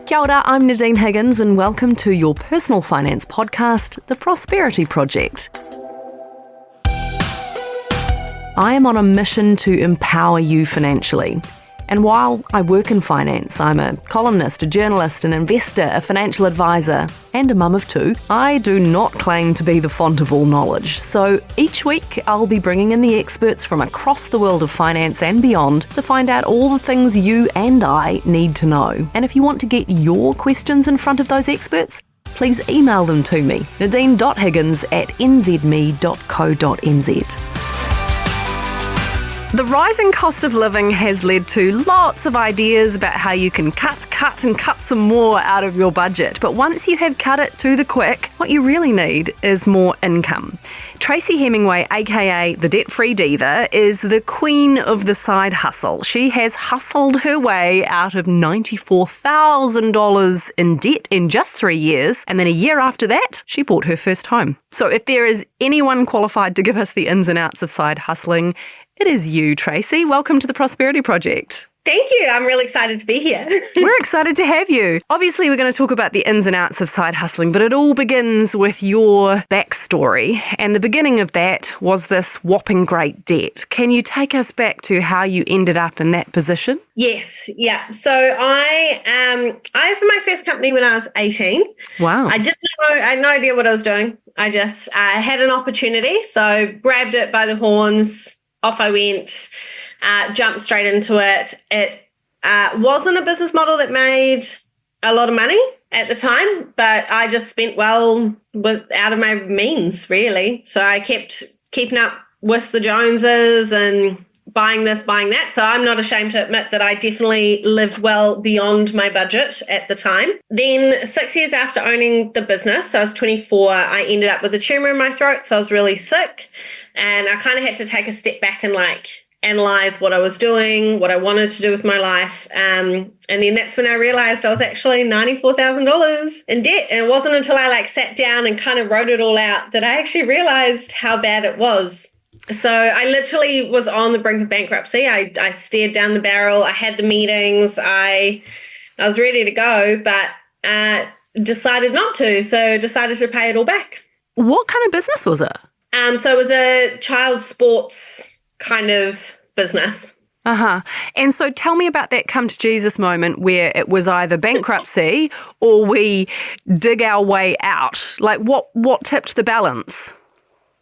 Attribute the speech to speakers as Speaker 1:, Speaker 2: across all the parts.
Speaker 1: Kia ora, I'm Nadine Higgins and welcome to your personal finance podcast, The Prosperity Project. I am on a mission to empower you financially. And while I work in finance, I'm a columnist, a journalist, an investor, a financial advisor, and a mum of two. I do not claim to be the font of all knowledge. So each week, I'll be bringing in the experts from across the world of finance and beyond to find out all the things you and I need to know. And if you want to get your questions in front of those experts, please email them to me, nadine.higgins@nzherald.co.nz. The rising cost of living has led to lots of ideas about how you can cut some more out of your budget. But once you have cut it to the quick, what you really need is more income. Tracy Hemingway, aka the Debt Free Diva, is the queen of the side hustle. She has hustled her way out of $94,000 in debt in just 3 years. And then a year after that, she bought her first home. So if there is anyone qualified to give us the ins and outs of side hustling, it is you, Tracy. Welcome to the Prosperity Project.
Speaker 2: Thank you. I'm really excited to be here.
Speaker 1: We're excited to have you. Obviously, we're going to talk about the ins and outs of side hustling, but it all begins with your backstory. And the beginning of that was this whopping great debt. Can you take us back to how you ended up in that position?
Speaker 2: Yes. Yeah. So I opened my first company when I was 18.
Speaker 1: Wow.
Speaker 2: I had no idea what I was doing. I had an opportunity. So grabbed it by the horns. Off I went, jumped straight into it. It wasn't a business model that made a lot of money at the time, but I just spent well out of my means, really. So I kept keeping up with the Joneses and buying this, buying that. So I'm not ashamed to admit that I definitely lived well beyond my budget at the time. Then 6 years after owning the business, so I was 24, I ended up with a tumor in my throat. So I was really sick. And I kind of had to take a step back and analyze what I was doing, what I wanted to do with my life. And then that's when I realized I was actually $94,000 in debt. And it wasn't until I sat down and kind of wrote it all out that I actually realized how bad it was. So I literally was on the brink of bankruptcy. I stared down the barrel. I had the meetings. I was ready to go, but decided not to. So decided to pay it all back.
Speaker 1: What kind of business was it?
Speaker 2: So it was a child sports kind of business.
Speaker 1: And so tell me about that come to Jesus moment where it was either bankruptcy or we dig our way out. What tipped the balance?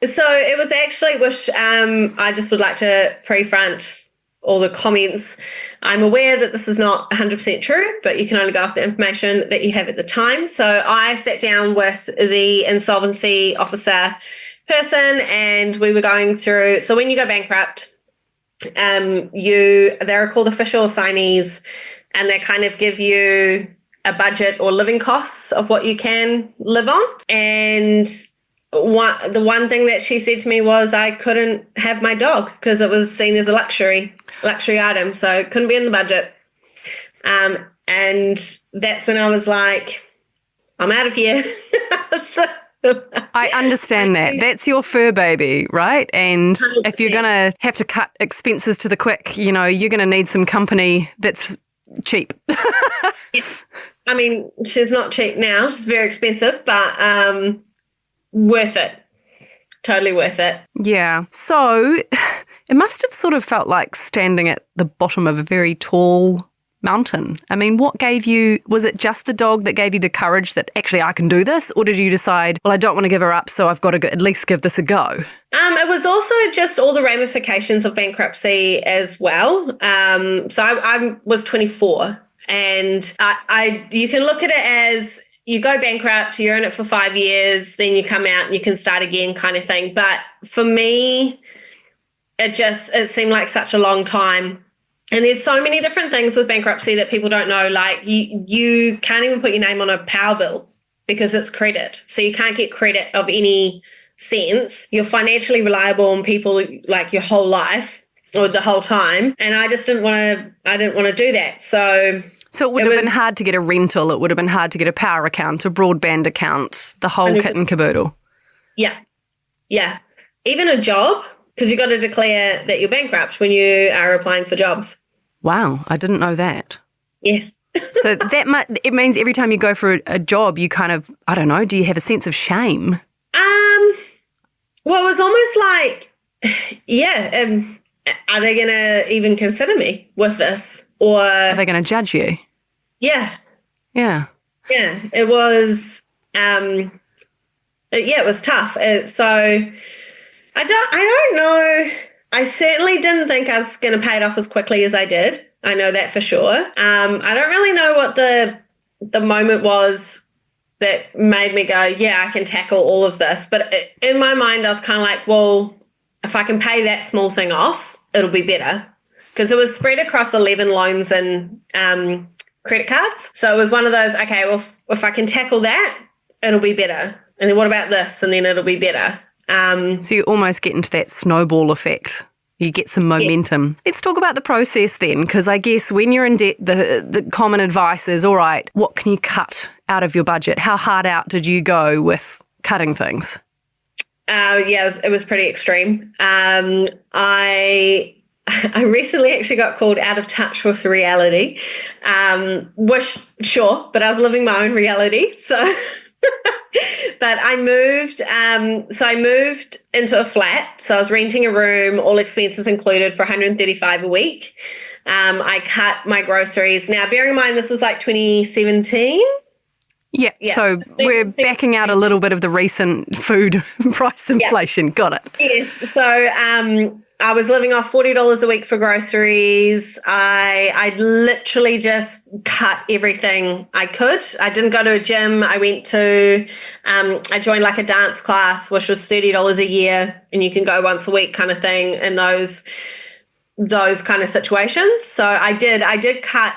Speaker 2: So it was actually, which I just would like to pre-front all the comments. I'm aware that this is not 100% true, but you can only go off the information that you have at the time. So I sat down with the insolvency officer person and we were going through, so when you go bankrupt, they're called official assignees and they kind of give you a budget or living costs of what you can live on. And the one thing that she said to me was I couldn't have my dog because it was seen as a luxury item, so it couldn't be in the budget. And that's when I was like, I'm out of here.
Speaker 1: I understand that. That's your fur baby, right? And 100%. If you're going to have to cut expenses to the quick, you're going to need some company that's cheap.
Speaker 2: Yes. I mean, she's not cheap now. She's very expensive, but worth it. Totally worth it.
Speaker 1: Yeah. So it must have sort of felt like standing at the bottom of a very tall mountain. I mean, was it just the dog that gave you the courage that actually I can do this? Or did you decide, well, I don't want to give her up, so I've got to at least give this a go?
Speaker 2: It was also just all the ramifications of bankruptcy as well. So I was 24 and you can look at it as you go bankrupt, you're in it for 5 years, then you come out and you can start again kind of thing. But for me, it seemed like such a long time. And there's so many different things with bankruptcy that people don't know. Like you can't even put your name on a power bill because it's credit. So you can't get credit of any sense. You're financially reliable on people like your whole life or the whole time. And I just didn't want to do that. So
Speaker 1: it would have been hard to get a rental. It would have been hard to get a power account, a broadband account, the whole 100%. Kit and caboodle.
Speaker 2: Yeah. Yeah. Even a job. Because you've got to declare that you're bankrupt when you are applying for jobs.
Speaker 1: Wow, I didn't know that.
Speaker 2: Yes.
Speaker 1: So it means every time you go for a job, you kind of, I don't know, do you have a sense of shame?
Speaker 2: Well, it was almost like, yeah, are they going to even consider me with this? Or
Speaker 1: Are they going to judge you?
Speaker 2: Yeah.
Speaker 1: Yeah.
Speaker 2: Yeah, it was, it was tough. So I don't know. I certainly didn't think I was going to pay it off as quickly as I did. I know that for sure. I don't really know what the moment was that made me go, yeah, I can tackle all of this. But in my mind, I was kind of like, well, if I can pay that small thing off, it'll be better. Because it was spread across 11 loans and credit cards. So it was one of those, okay, well, if I can tackle that, it'll be better. And then what about this? And then it'll be better.
Speaker 1: So you almost get into that snowball effect. You get some momentum. Yeah. Let's talk about the process then, because I guess when you're in debt, the common advice is, all right, what can you cut out of your budget? How hard out did you go with cutting things?
Speaker 2: It was pretty extreme. I recently actually got called out of touch with reality, but I was living my own reality. So, but I moved into a flat. So I was renting a room, all expenses included, for $135 a week. I cut my groceries. Now, bearing in mind, this was like 2017.
Speaker 1: Yeah, so we're backing out a little bit of the recent food price inflation. Yeah. Got it.
Speaker 2: Yes. So I was living off $40 a week for groceries. I literally just cut everything I could. I didn't go to a gym. I went to, I joined like a dance class, which was $30 a year, and you can go once a week kind of thing in those kind of situations. So I did cut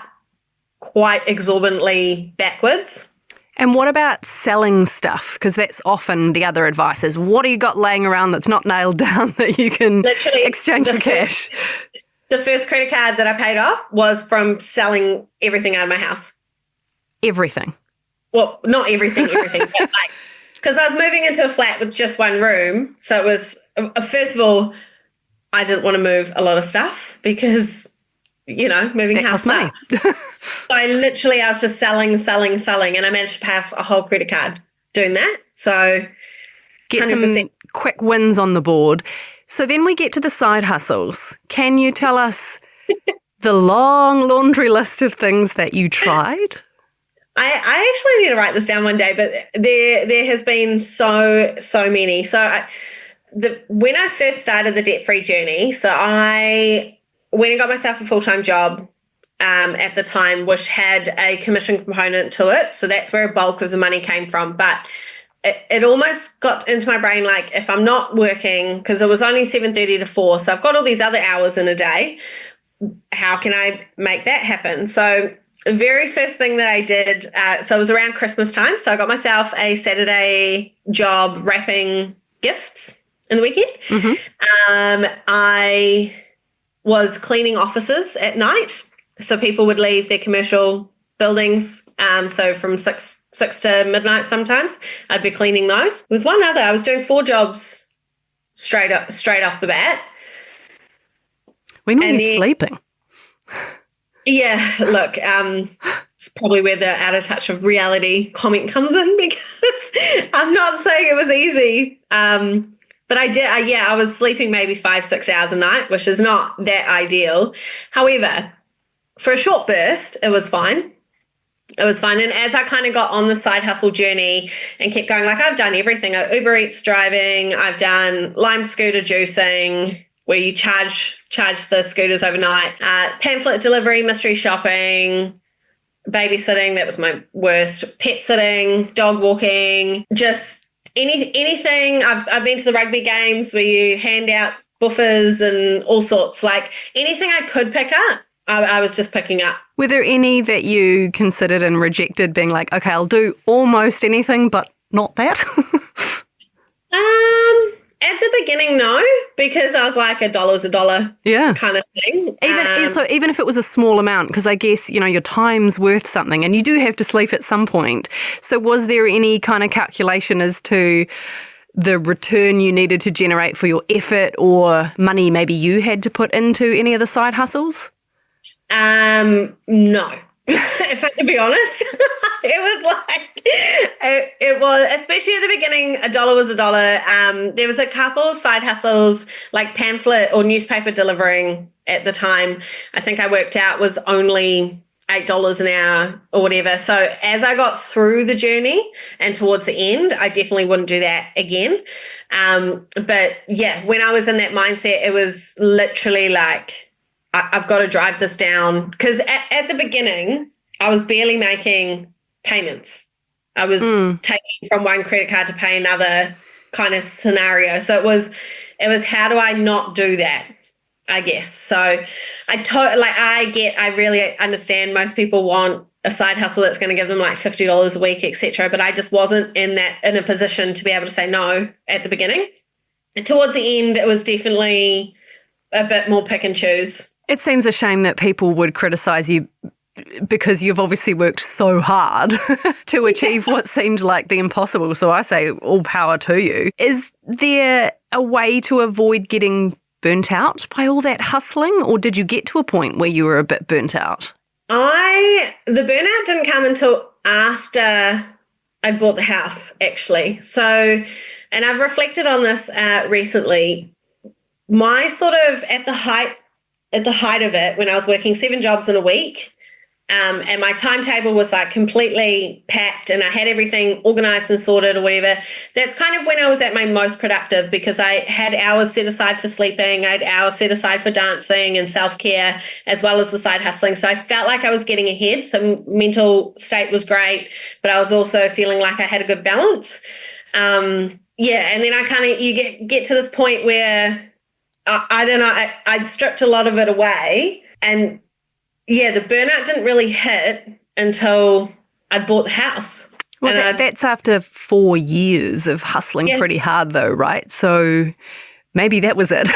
Speaker 2: quite exorbitantly backwards.
Speaker 1: And what about selling stuff? Because that's often the other advice is, what do you got laying around that's not nailed down that you can exchange for cash?
Speaker 2: The first credit card that I paid off was from selling everything out of my house.
Speaker 1: Everything?
Speaker 2: Well, not everything, but like, because I was moving into a flat with just one room. So it was, first of all, I didn't want to move a lot of stuff because, moving
Speaker 1: that
Speaker 2: house sucks. So I was just selling, and I managed to pay off a whole credit card doing that. So
Speaker 1: get 100%. Some quick wins on the board. So then we get to the side hustles. Can you tell us the long laundry list of things that you tried?
Speaker 2: I actually need to write this down one day, but there has been so many. So when I first started the debt-free journey, so I went and got myself a full-time job at the time, which had a commission component to it. So that's where a bulk of the money came from. But it almost got into my brain, like, if I'm not working, because it was only 7:30 to 4, so I've got all these other hours in a day, how can I make that happen? So the very first thing that I did, so it was around Christmas time, so I got myself a Saturday job wrapping gifts in the weekend. Mm-hmm. I was cleaning offices at night. So people would leave their commercial buildings. So from 6 to midnight sometimes, I'd be cleaning those. There was one other. I was doing 4 jobs straight off the bat.
Speaker 1: When were you sleeping?
Speaker 2: Yeah, look, it's probably where the out of touch of reality comment comes in, because I'm not saying it was easy. But I was sleeping maybe 5-6 hours a night, which is not that ideal. However, for a short burst, it was fine. It was fine. And as I kind of got on the side hustle journey and kept going, like, I've done everything. Uber Eats driving, I've done lime scooter juicing, where you charge the scooters overnight, pamphlet delivery, mystery shopping, babysitting, that was my worst, pet sitting, dog walking, just anything. I've been to the rugby games where you hand out buffers and all sorts, like anything I could pick up, I was just picking up.
Speaker 1: Were there any that you considered and rejected, being like, okay, I'll do almost anything, but not that?
Speaker 2: At the beginning, no, because I was like, $1's $1 kind of thing.
Speaker 1: Even if it was a small amount, because I guess, your time's worth something and you do have to sleep at some point. So was there any kind of calculation as to the return you needed to generate for your effort, or money maybe you had to put into any of the side hustles?
Speaker 2: No. if I have to be honest. It was like, it was, especially at the beginning, a dollar was a dollar. There was a couple of side hustles, like pamphlet or newspaper delivering at the time. I think I worked out was only $8 an hour or whatever. So as I got through the journey and towards the end, I definitely wouldn't do that again. But yeah, when I was in that mindset, it was literally like, I've got to drive this down. Because at the beginning, I was barely making payments. I was taking from one credit card to pay another kind of scenario. So it was how do I not do that, I guess. So I really understand most people want a side hustle that's going to give them like $50 a week, etc. But I just wasn't in a position to be able to say no at the beginning. And towards the end, it was definitely a bit more pick and choose.
Speaker 1: It seems a shame that people would criticise you because you've obviously worked so hard to achieve what seemed like the impossible. So I say all power to you. Is there a way to avoid getting burnt out by all that hustling, or did you get to a point where you were a bit burnt out?
Speaker 2: The burnout didn't come until after I bought the house, actually. So, and I've reflected on this recently. My sort of at the height of it, when I was working 7 jobs in a week, and my timetable was like completely packed and I had everything organized and sorted or whatever. That's kind of when I was at my most productive, because I had hours set aside for sleeping. I had hours set aside for dancing and self-care, as well as the side hustling. So I felt like I was getting ahead. So mental state was great, but I was also feeling like I had a good balance. And then I kind of, you get to this point where I don't know, I'd stripped a lot of it away, and the burnout didn't really hit until I'd bought the house.
Speaker 1: Well, that's after 4 years of hustling pretty hard though, right? So maybe that was it.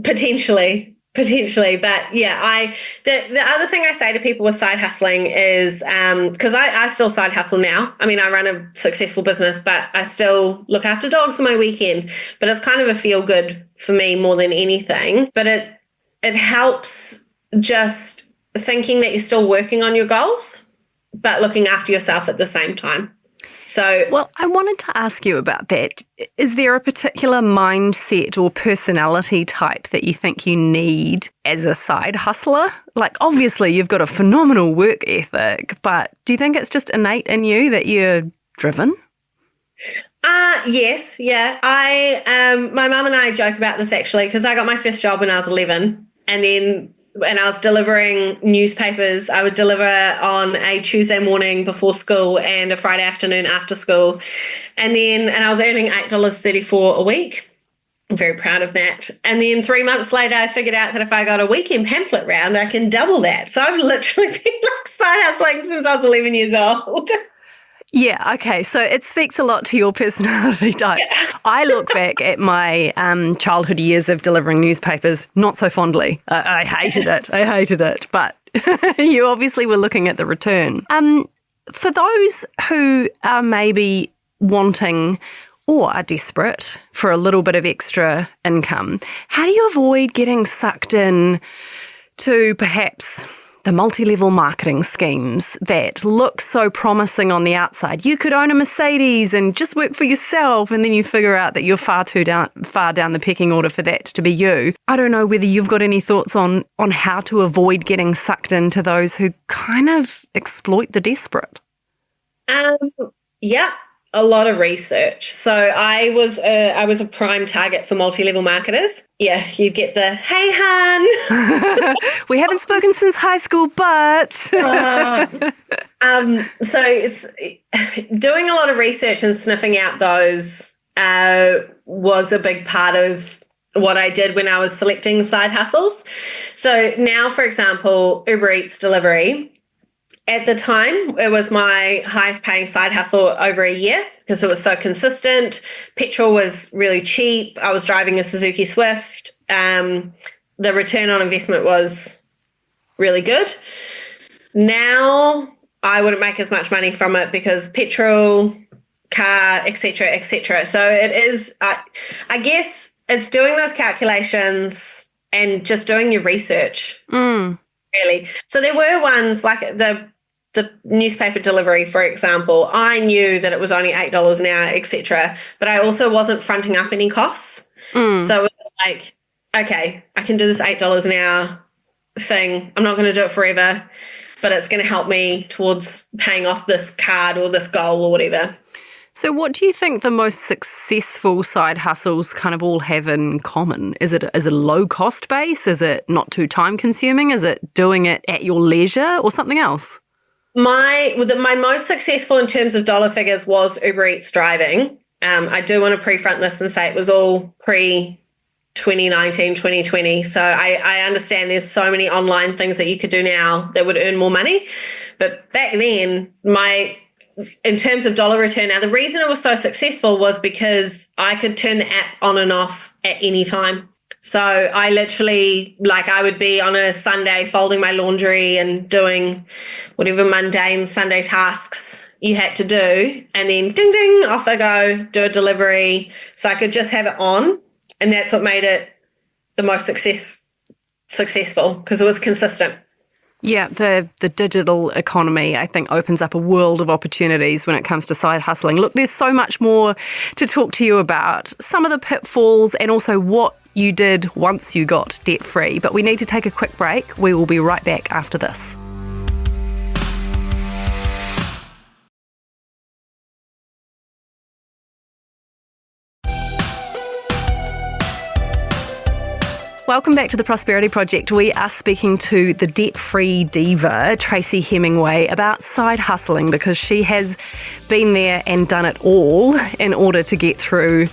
Speaker 2: Potentially. But yeah, the other thing I say to people with side hustling is, because I still side hustle now. I mean, I run a successful business, but I still look after dogs on my weekend. But it's kind of a feel good for me more than anything. But it helps just thinking that you're still working on your goals, but looking after yourself at the same time. So,
Speaker 1: well, I wanted to ask you about that. Is there a particular mindset or personality type that you think you need as a side hustler? Like, obviously, you've got a phenomenal work ethic, but do you think it's just innate in you that you're driven?
Speaker 2: Yes, yeah. My mum and I joke about this actually, because I got my first job when I was 11, and then when I was delivering newspapers, I would deliver on a Tuesday morning before school and a Friday afternoon after school. And I was earning $8.34 a week. I'm very proud of that. And then 3 months later, I figured out that if I got a weekend pamphlet round, I can double that. So I've literally been like side hustling since I was 11 years old.
Speaker 1: Yeah, okay. So it speaks a lot to your personality type. Yeah. I look back at my childhood years of delivering newspapers not so fondly. I hated it. But you obviously were looking at the return. For those who are maybe wanting or are desperate for a little bit of extra income, how do you avoid getting sucked in to perhaps the multi-level marketing schemes that look so promising on the outside? You could own a Mercedes and just work for yourself, and then you figure out that you're far down the pecking order for that to be you. I don't know whether you've got any thoughts on how to avoid getting sucked into those who kind of exploit the desperate.
Speaker 2: Yeah. A lot of research. So I was a prime target for multi-level marketers. Yeah, you get the, hey, hun.
Speaker 1: We haven't spoken since high school, but.
Speaker 2: So it's doing a lot of research and sniffing out those was a big part of what I did when I was selecting side hustles. So now, for example, Uber Eats delivery. At the time, it was my highest paying side hustle over a year because it was so consistent. Petrol was really cheap. I was driving a Suzuki Swift. The return on investment was really good. Now, I wouldn't make as much money from it because petrol, car, etc., etc. So it is, I guess it's doing those calculations and just doing your research. really. So there were ones like the newspaper delivery, for example. I knew that it was only $8 an hour, etc. But I also wasn't fronting up any costs. So it was like, okay, I can do this $8 an hour thing. I'm not going to do it forever, but it's going to help me towards paying off this card or this goal or whatever.
Speaker 1: So what do you think the most successful side hustles kind of all have in common? Is it a low cost base? Is it not too time consuming? Is it doing it at your leisure or something else?
Speaker 2: My most successful in terms of dollar figures was Uber Eats driving. I do want to pre-front this and say it was all pre-2019, 2020. So I understand there's so many online things that you could do now that would earn more money. But back then, in terms of dollar return, now the reason it was so successful was because I could turn the app on and off at any time. So I literally, I would be on a Sunday folding my laundry and doing whatever mundane Sunday tasks you had to do. And then ding, ding, off I go, do a delivery. So I could just have it on. And that's what made it the most successful because it was consistent.
Speaker 1: Yeah, the digital economy, I think, opens up a world of opportunities when it comes to side hustling. Look, there's so much more to talk to you about, some of the pitfalls and also what you did once you got debt free. But we need to take a quick break. We will be right back after this. Welcome back to the Prosperity Project. We are speaking to the Debt Free Diva, Tracy Hemingway, about side hustling because she has been there and done it all in order to get through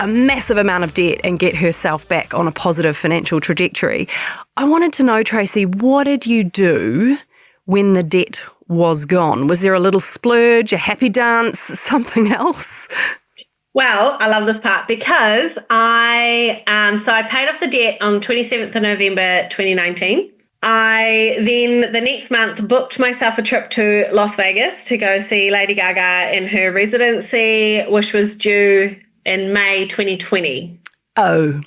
Speaker 1: a massive amount of debt and get herself back on a positive financial trajectory. I wanted to know, Tracy, what did you do when the debt was gone? Was there a little splurge, a happy dance, something else?
Speaker 2: Well, I love this part because I paid off the debt on 27th of November 2019. I then the next month booked myself a trip to Las Vegas to go see Lady Gaga in her residency, which was due in May 2020.
Speaker 1: Oh.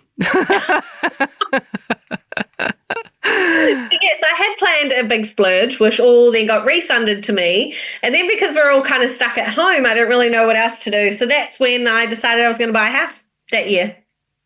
Speaker 2: Yes, I had planned a big splurge, which all then got refunded to me. And then because we're all kind of stuck at home, I didn't really know what else to do. So that's when I decided I was going to buy a house that year.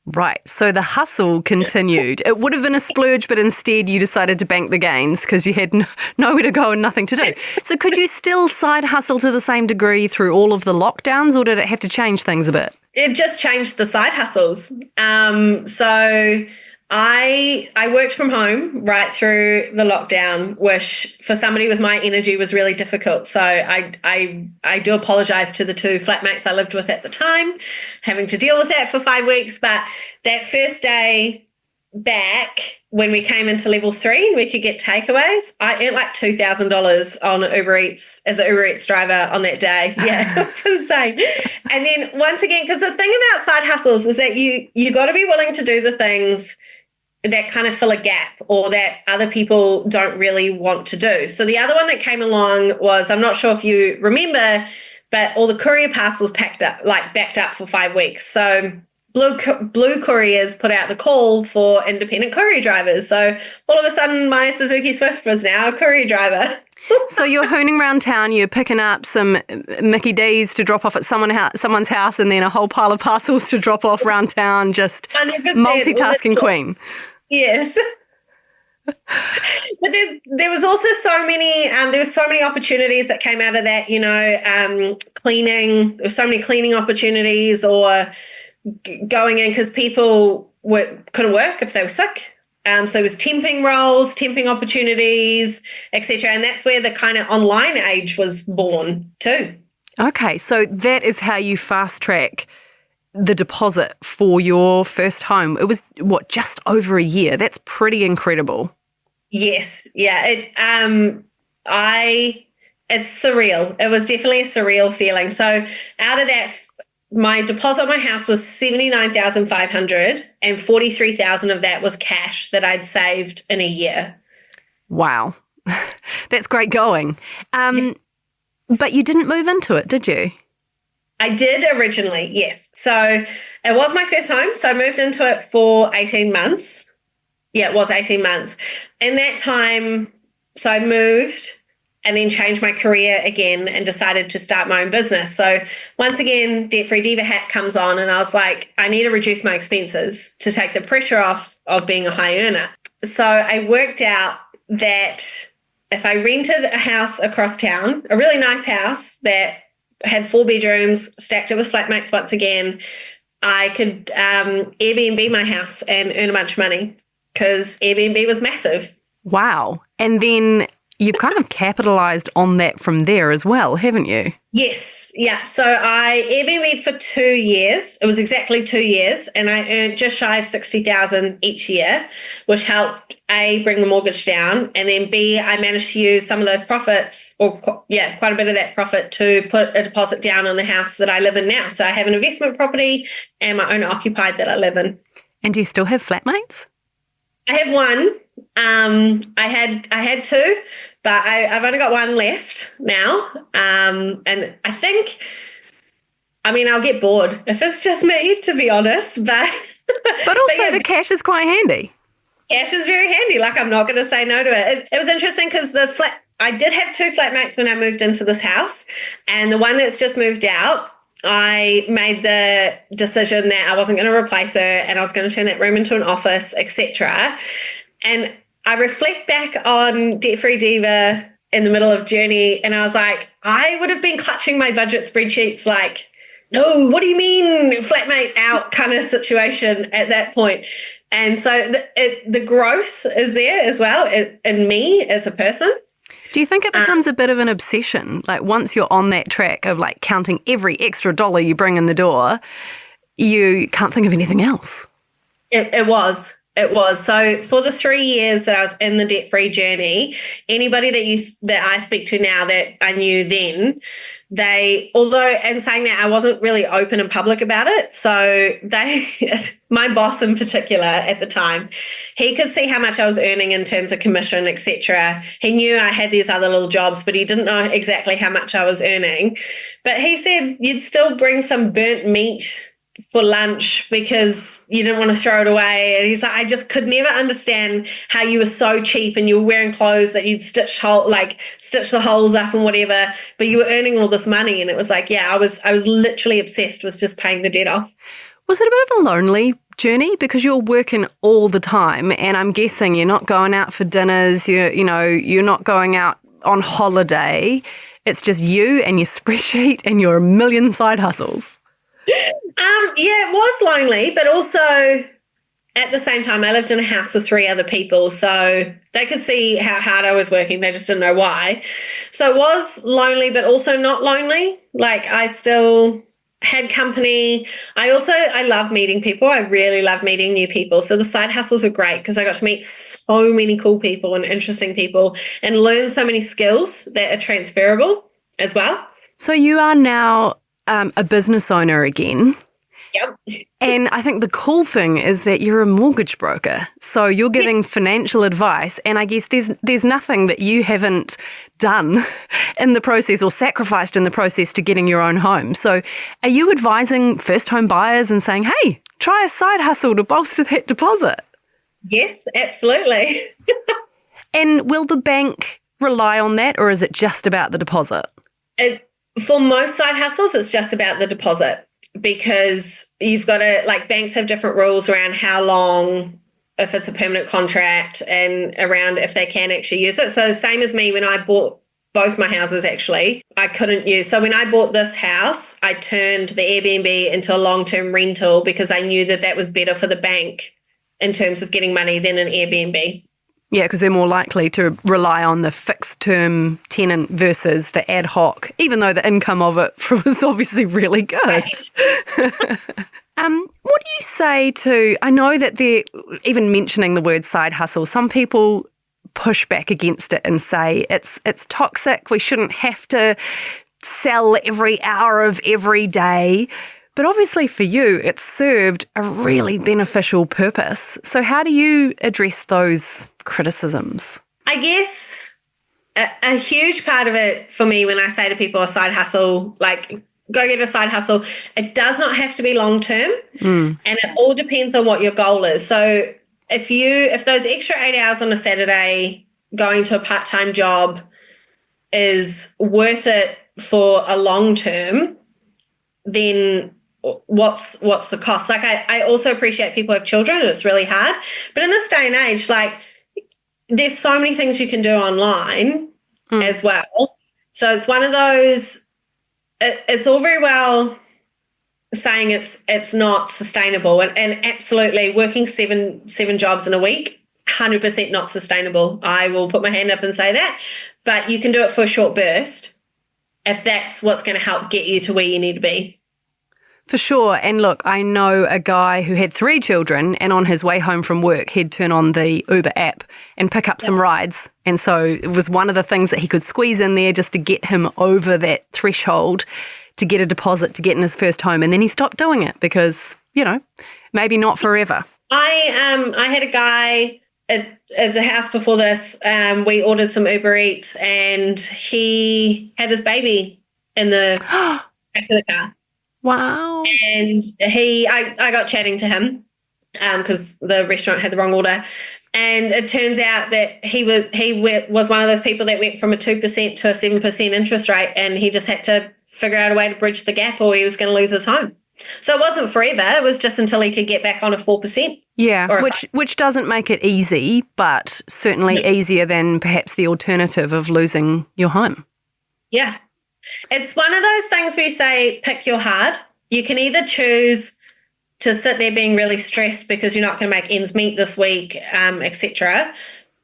Speaker 1: Right. So the hustle continued. It would have been a splurge, but instead you decided to bank the gains because you had nowhere to go and nothing to do. So could you still side hustle to the same degree through all of the lockdowns, or did it have to change things a bit?
Speaker 2: It just changed the side hustles. So I worked from home right through the lockdown, which for somebody with my energy was really difficult. So I do apologize to the two flatmates I lived with at the time, having to deal with that for 5 weeks. But that first day back, when we came into level 3 and we could get takeaways, I earned like $2,000 on Uber Eats as an Uber Eats driver on that day. Yeah, it was insane. And then once again, because the thing about side hustles is that you got to be willing to do the things that kind of fill a gap or that other people don't really want to do. So the other one that came along was, I'm not sure if you remember, but all the courier parcels backed up for 5 weeks. So Blue Couriers put out the call for independent courier drivers. So all of a sudden my Suzuki Swift was now a courier driver.
Speaker 1: So you're hooning around town, you're picking up some Mickey D's to drop off at someone's house and then a whole pile of parcels to drop off around town, just 100%. Multitasking queen.
Speaker 2: Yes. But there was also so many opportunities that came out of that, cleaning. There were so many cleaning opportunities or going in because people couldn't work if they were sick. So it was temping roles, temping opportunities, etc. And that's where the kind of online age was born too.
Speaker 1: Okay, so that is how you fast track the deposit for your first home. It was, just over a year? That's pretty incredible.
Speaker 2: Yes. Yeah. It's surreal. It was definitely a surreal feeling. So out of that, my deposit on my house was $79,500 and $43,000 of that was cash that I'd saved in a year.
Speaker 1: Wow. That's great going. But you didn't move into it, did you?
Speaker 2: I did originally, yes. So it was my first home. So I moved into it for 18 months. Yeah, it was 18 months. In that time, so I moved and then changed my career again and decided to start my own business. So once again, Debt Free Diva hat comes on, and I was like, I need to reduce my expenses to take the pressure off of being a high earner. So I worked out that if I rented a house across town, a really nice house that had 4 bedrooms, stacked it with flatmates once again, I could Airbnb my house and earn a bunch of money because Airbnb was massive.
Speaker 1: Wow. And then you've kind of capitalized on that from there as well, haven't you?
Speaker 2: Yes. Yeah. So I Airbnb'd for 2 years. It was exactly 2 years, and I earned just shy of 60,000 each year, which helped A, bring the mortgage down, and then B, I managed to use some of those profits, or quite a bit of that profit, to put a deposit down on the house that I live in now. So I have an investment property and my own occupied that I live in.
Speaker 1: And do you still have flatmates?
Speaker 2: I have one. I had two, but I've only got one left now. And I think, I'll get bored if it's just me, to be honest. But
Speaker 1: also yeah, the cash is quite handy.
Speaker 2: Cash is very handy. Like, I'm not going to say no to it. It was interesting because I did have 2 flatmates when I moved into this house, and the one that's just moved out, I made the decision that I wasn't going to replace her and I was going to turn that room into an office, etc. And I reflect back on Debt Free Diva in the middle of journey, and I was like, I would have been clutching my budget spreadsheets like, no, what do you mean flatmate out kind of situation at that point. And so the growth is there as well in me as a person.
Speaker 1: Do you think it becomes a bit of an obsession? Like, once you're on that track of like counting every extra dollar you bring in the door, you can't think of anything else?
Speaker 2: It was. So for the 3 years that I was in the debt-free journey, anybody that I speak to now that I knew then, and saying that, I wasn't really open and public about it. So my boss in particular at the time, he could see how much I was earning in terms of commission, etc. He knew I had these other little jobs, but he didn't know exactly how much I was earning. But he said, you'd still bring some burnt meat for lunch because you didn't want to throw it away. And he's like, I just could never understand how you were so cheap and you were wearing clothes that you'd stitch the holes up and whatever, but you were earning all this money. And it was like, yeah, I was literally obsessed with just paying the debt off.
Speaker 1: Was it a bit of a lonely journey because you're working all the time, and I'm guessing you're not going out for dinners, you're not going out on holiday. It's just you and your spreadsheet and your million side hustles.
Speaker 2: Yeah, it was lonely, but also at the same time, I lived in a house with 3 other people, so they could see how hard I was working. They just didn't know why. So it was lonely, but also not lonely. Like, I still had company. I love meeting people. I really love meeting new people. So the side hustles were great because I got to meet so many cool people and interesting people and learn so many skills that are transferable as well.
Speaker 1: So you are now a business owner again.
Speaker 2: Yep.
Speaker 1: And I think the cool thing is that you're a mortgage broker. So you're giving financial advice, and I guess there's nothing that you haven't done in the process or sacrificed in the process to getting your own home. So are you advising first home buyers and saying, hey, try a side hustle to bolster that deposit?
Speaker 2: Yes, absolutely.
Speaker 1: And will the bank rely on that, or is it just about the deposit?
Speaker 2: For most side hustles, it's just about the deposit, because you've got to, banks have different rules around how long, if it's a permanent contract, and around if they can actually use it. So same as me, when I bought both my houses, actually, I couldn't use. So when I bought this house, I turned the Airbnb into a long-term rental because I knew that was better for the bank in terms of getting money than an Airbnb.
Speaker 1: Yeah, because they're more likely to rely on the fixed term tenant versus the ad hoc, even though the income of it was obviously really good. Right. What do you say to, I know that they're even mentioning the word side hustle, some people push back against it and say it's toxic, we shouldn't have to sell every hour of every day. But obviously for you, it's served a really beneficial purpose. So how do you address those criticisms?
Speaker 2: I guess a huge part of it for me when I say to people a side hustle, go get a side hustle, it does not have to be long term. And it all depends on what your goal is. So if those extra 8 hours on a Saturday going to a part-time job is worth it for a long term, then what's the cost? Like, I also appreciate people have children and it's really hard, but in this day and age, like, there's so many things you can do online as well. So it's one of those, it's all very well saying it's not sustainable, and absolutely working seven jobs in a week, 100% not sustainable. I will put my hand up and say that, but you can do it for a short burst if that's what's going to help get you to where you need to be.
Speaker 1: For sure. And look, I know a guy who had 3 children, and on his way home from work, he'd turn on the Uber app and pick up some rides. And so it was one of the things that he could squeeze in there just to get him over that threshold, to get a deposit, to get in his first home. And then he stopped doing it because, maybe not forever.
Speaker 2: I had a guy at the house before this. We ordered some Uber Eats and he had his baby in the back of the car.
Speaker 1: Wow.
Speaker 2: And I got chatting to him because the restaurant had the wrong order. And it turns out that he was one of those people that went from a 2% to a 7% interest rate, and he just had to figure out a way to bridge the gap or he was going to lose his home. So it wasn't forever. It was just until he could get back on a 4%.
Speaker 1: Yeah, which doesn't make it easy, but certainly easier than perhaps the alternative of losing your home.
Speaker 2: Yeah. It's one of those things where you say, pick your hard. You can either choose to sit there being really stressed because you're not going to make ends meet this week, etc.,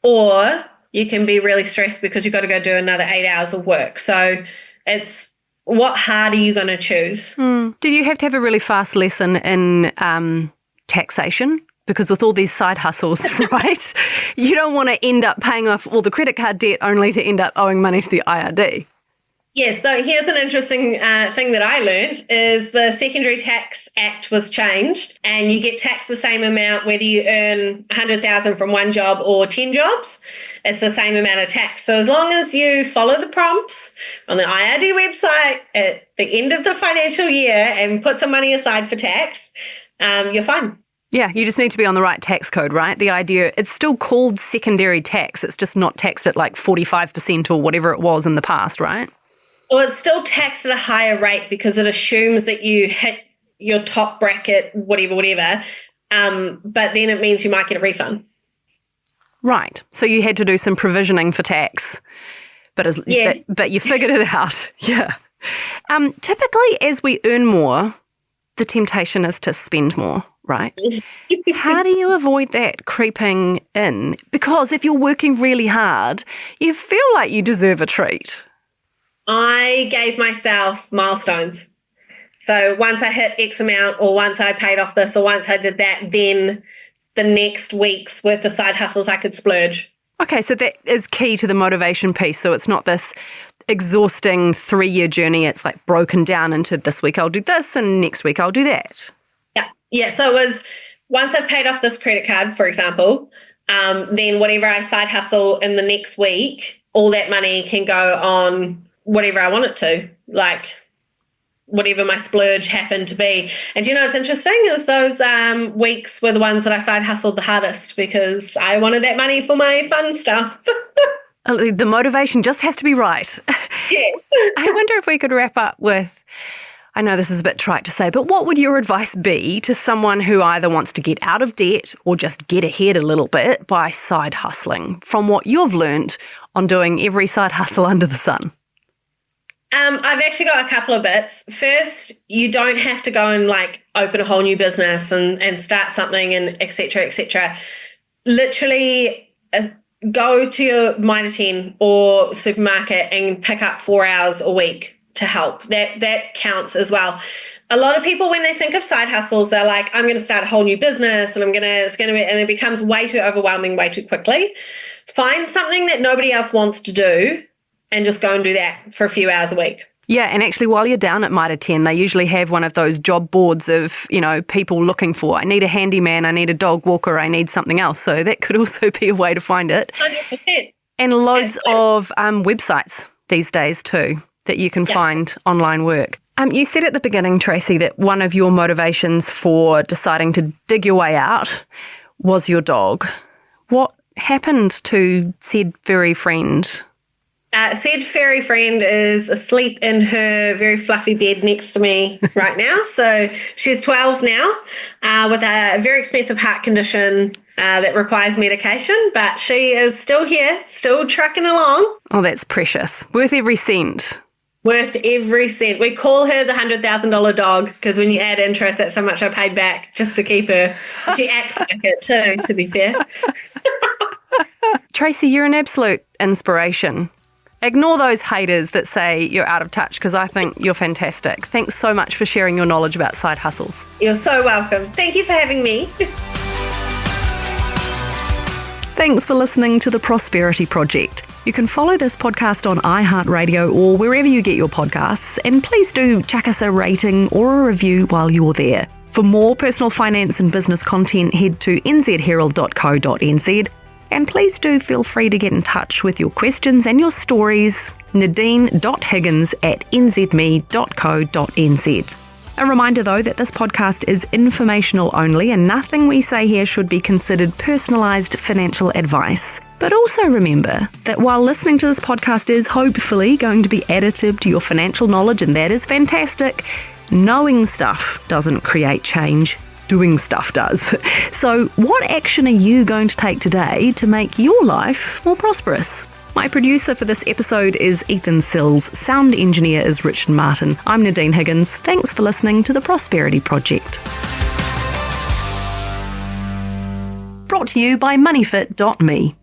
Speaker 2: or you can be really stressed because you've got to go do another 8 hours of work. So it's what hard are you going to choose?
Speaker 1: Did you have to have a really fast lesson in taxation? Because with all these side hustles, right, you don't want to end up paying off all the credit card debt only to end up owing money to the IRD.
Speaker 2: Yes, so here's an interesting thing that I learned is the Secondary Tax Act was changed and you get taxed the same amount whether you earn $100,000 from one job or 10 jobs. It's the same amount of tax. So as long as you follow the prompts on the IRD website at the end of the financial year and put some money aside for tax, you're fine.
Speaker 1: Yeah, you just need to be on the right tax code, right? The idea, it's still called secondary tax. It's just not taxed at like 45% or whatever it was in the past, right?
Speaker 2: Well, it's still taxed at a higher rate because it assumes that you hit your top bracket, whatever. But then it means you might get a refund.
Speaker 1: Right. So you had to do some provisioning for tax, but you figured it out. Yeah. Typically, as we earn more, the temptation is to spend more, right? How do you avoid that creeping in? Because if you're working really hard, you feel like you deserve a treat.
Speaker 2: I gave myself milestones. So once I hit X amount or once I paid off this or once I did that, then the next week's worth of side hustles I could splurge. Okay,
Speaker 1: so that is key to the motivation piece. So it's not this exhausting 3-year journey. It's like broken down into this week I'll do this and next week I'll do that.
Speaker 2: Yeah. So it was once I've paid off this credit card, for example, then whatever I side hustle in the next week, all that money can go on whatever I want it to, like whatever my splurge happened to be. And you know what's interesting is those weeks were the ones that I side hustled the hardest because I wanted that money for my fun stuff.
Speaker 1: The motivation just has to be right.
Speaker 2: Yeah.
Speaker 1: I wonder if we could wrap up with, I know this is a bit trite to say, but what would your advice be to someone who either wants to get out of debt or just get ahead a little bit by side hustling from what you've learned on doing every side hustle under the sun?
Speaker 2: I've actually got a couple of bits. First, you don't have to go and like open a whole new business and start something and et cetera. Literally go to your Mitre 10 or supermarket and pick up 4 hours a week to help. That counts as well. A lot of people, when they think of side hustles, they're like, I'm going to start a whole new business and and it becomes way too overwhelming way too quickly. Find something that nobody else wants to do and just go and do that for a few hours a week.
Speaker 1: Yeah, and actually while you're down at Mitre 10, they usually have one of those job boards of, people looking for, I need a handyman, I need a dog walker, I need something else. So that could also be a way to find it.
Speaker 2: 100%.
Speaker 1: And loads of websites these days too that you can find online work. You said at the beginning, Tracy, that one of your motivations for deciding to dig your way out was your dog. What happened to said furry friend?
Speaker 2: Said furry friend is asleep in her very fluffy bed next to me right now. So she's 12 now with a very expensive heart condition that requires medication, but she is still here, still trucking along.
Speaker 1: Oh, that's precious. Worth every cent.
Speaker 2: Worth every cent. We call her the $100,000 dog because when you add interest, that's how much I paid back just to keep her. She acts like it too, to be fair.
Speaker 1: Tracy, you're an absolute inspiration. Ignore those haters that say you're out of touch because I think you're fantastic. Thanks so much for sharing your knowledge about side hustles.
Speaker 2: You're so welcome. Thank you for having me.
Speaker 1: Thanks for listening to The Prosperity Project. You can follow this podcast on iHeartRadio or wherever you get your podcasts, and please do chuck us a rating or a review while you're there. For more personal finance and business content, head to nzherald.co.nz. And please do feel free to get in touch with your questions and your stories, nadine.higgins@nzme.co.nz. A reminder though that this podcast is informational only and nothing we say here should be considered personalised financial advice. But also remember that while listening to this podcast is hopefully going to be additive to your financial knowledge, and that is fantastic, knowing stuff doesn't create change. Doing stuff does. So what action are you going to take today to make your life more prosperous? My producer for this episode is Ethan Sills. Sound engineer is Richard Martin. I'm Nadine Higgins. Thanks for listening to The Prosperity Project. Brought to you by moneyfit.me.